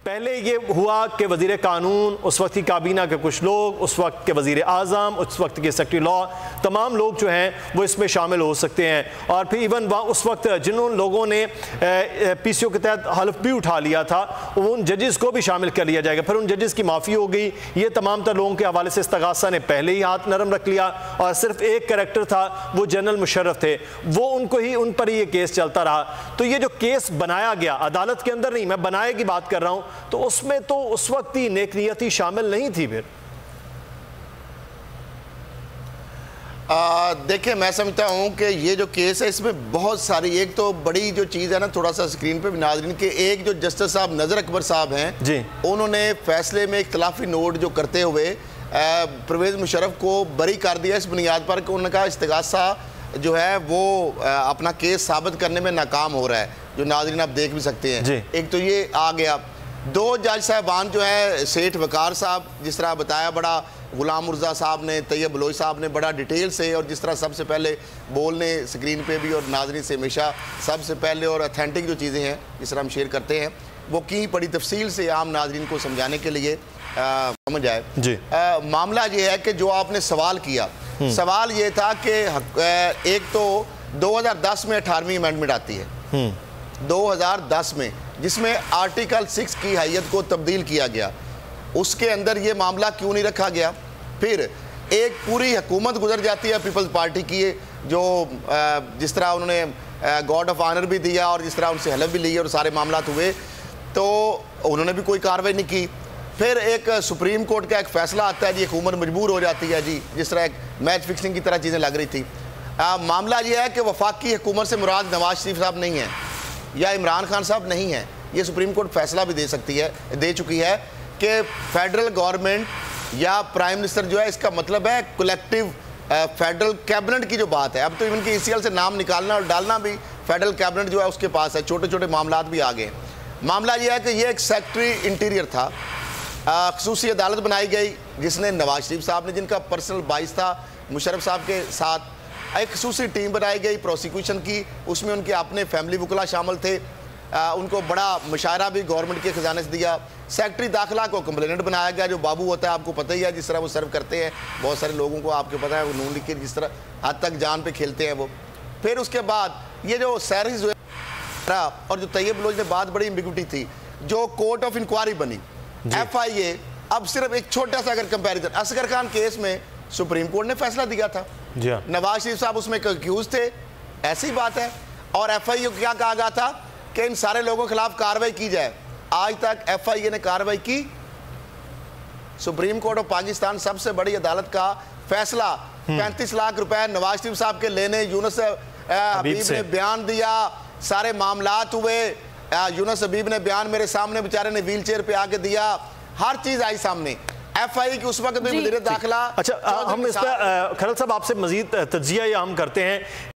پہلے یہ ہوا کہ وزیر قانون، اس وقت کی کابینہ کے کچھ لوگ، اس وقت کے وزیر اعظم، اس وقت کے سیکرٹری لا، تمام لوگ جو ہیں وہ اس میں شامل ہو سکتے ہیں. اور پھر ایون اس وقت جنہوں لوگوں نے پی سی او کے تحت حلف بھی اٹھا لیا تھا ان ججز کو بھی شامل کر لیا جائے گا. پھر ان ججز کی معافی ہو گئی. یہ تمام تر لوگوں کے حوالے سے استغاثہ نے پہلے ہی ہاتھ نرم رکھ لیا اور صرف ایک کریکٹر تھا، وہ جنرل مشرف تھے، وہ ان پر ہی یہ کیس چلتا رہا. تو یہ جو کیس بنایا گیا عدالت کے اندر نہیں، میں بنائے کی بات کر رہا ہوں، تو اس میں تو اس وقت ہی نیک نیتی شامل نہیں تھی. پھر دیکھیں میں سمجھتا ہوں کہ یہ جو کیس ہے اس میں بہت ساری، ایک تو بڑی جو چیز ہے نا تھوڑا سا اسکرین پہ بھی ناظرین کے، ایک جو جسٹس صاحب نظر اکبر صاحب ہیں جی، انہوں نے فیصلے میں اختلافی نوٹ جو کرتے ہوئے پرویز مشرف کو بری کر دیا اس بنیاد پر کہ انہوں نے کہا استغاثہ جو ہے وہ اپنا کیس ثابت کرنے میں ناکام ہو رہا ہے، جو ناظرین آپ دیکھ بھی سکتے ہیں. ایک تو یہ آ گیا. دو جج صاحبان جو ہیں سیٹھ وقار صاحب، جس طرح بتایا بڑا غلام مرزا صاحب نے، طیب بلوچ صاحب نے بڑا ڈیٹیل سے، اور جس طرح سب سے پہلے بولنے سکرین پہ بھی اور ناظرین سے ہمیشہ سب سے پہلے اور اتھینٹک جو چیزیں ہیں جس طرح ہم شیئر کرتے ہیں وہ کی بڑی تفصیل سے عام ناظرین کو سمجھانے کے لیے سمجھ آئے. معاملہ یہ ہے کہ جو آپ نے سوال کیا، سوال یہ تھا کہ ایک تو 2010 میں 18ویں امینڈمنٹ آتی ہے 2010 میں، جس میں آرٹیکل 6 کی حیثیت کو تبدیل کیا گیا. اس کے اندر یہ معاملہ کیوں نہیں رکھا گیا؟ پھر ایک پوری حکومت گزر جاتی ہے پیپلز پارٹی کی، جو جس طرح انہوں نے گارڈ آف آنر بھی دیا اور جس طرح ان سے حلف بھی لی اور سارے معاملات ہوئے، تو انہوں نے بھی کوئی کارروائی نہیں کی. پھر ایک سپریم کورٹ کا ایک فیصلہ آتا ہے جی، حکومت مجبور ہو جاتی ہے جی، جس طرح ایک میچ فکسنگ کی طرح چیزیں لگ رہی تھی. معاملہ یہ ہے کہ وفاقی حکومت سے مراد نواز شریف صاحب نہیں ہیں یا عمران خان صاحب نہیں ہیں. یہ سپریم کورٹ فیصلہ بھی دے چکی ہے کہ فیڈرل گورنمنٹ یا پرائم منسٹر جو ہے، اس کا مطلب ہے کولیکٹیو فیڈرل کیبنٹ کی جو بات ہے. اب تو ایون کی ای سی ایل سے نام نکالنا اور ڈالنا بھی فیڈرل کیبنٹ جو ہے اس کے پاس ہے، چھوٹے چھوٹے معاملات بھی آگئے ہیں. معاملہ یہ ہے کہ یہ ایک سیکرٹری انٹیریئر تھا، خصوصی عدالت بنائی گئی جس نے نواز شریف صاحب نے، جن کا پرسنل باعث تھا مشرف صاحب کے ساتھ، ایک خصوصی ٹیم بنائی گئی پروسیکیوشن کی. اس میں ان کے اپنے فیملی وکلا شامل تھے. ان کو بڑا مشاہرہ بھی گورنمنٹ کے خزانے سے دیا. سیکرٹری داخلہ کو کمپلیننٹ بنایا گیا، جو بابو ہوتا ہے آپ کو پتہ ہی ہے، جس طرح وہ سرو کرتے ہیں بہت سارے لوگوں کو، آپ کو پتہ ہے وہ نون لیگ کے جس طرح حد تک جان پہ کھیلتے ہیں وہ. پھر اس کے بعد یہ جو سیریز اور جو طیب بلوچ نے بات بڑی امبیگوٹی تھی، جو کورٹ آف انکوائری بنی ایف آئی اے. اب صرف ایک چھوٹا سا اگر کمپیریزن، اصغر خان کیس میں سپریم کورٹ نے فیصلہ دیا تھا، نواز شریف صاحب اس میں ایکیوز تھے، ایسی بات ہے. اور ایف آئی اے کو کیا کہا گیا تھا کہ ان سارے لوگوں کے خلاف کارروائی کی جائے. آج تک ایف آئی اے نے کارروائی کی؟ سپریم کورٹ آف پاکستان سب سے بڑی عدالت کا فیصلہ 35 لاکھ روپے نواز شریف صاحب کے لینے، یونس حبیب نے بیان دیا، سارے معاملات ہوئے. یونس حبیب نے بیان میرے سامنے بیچارے نے ویل چیئر پہ آ کے دیا، ہر چیز آئی سامنے. ایف آئی کی اس وقت میں وزیر داخلہ. اچھا، ہم اس پہ کھرل صاحب آپ سے مزید تجزیہ ہم کرتے ہیں.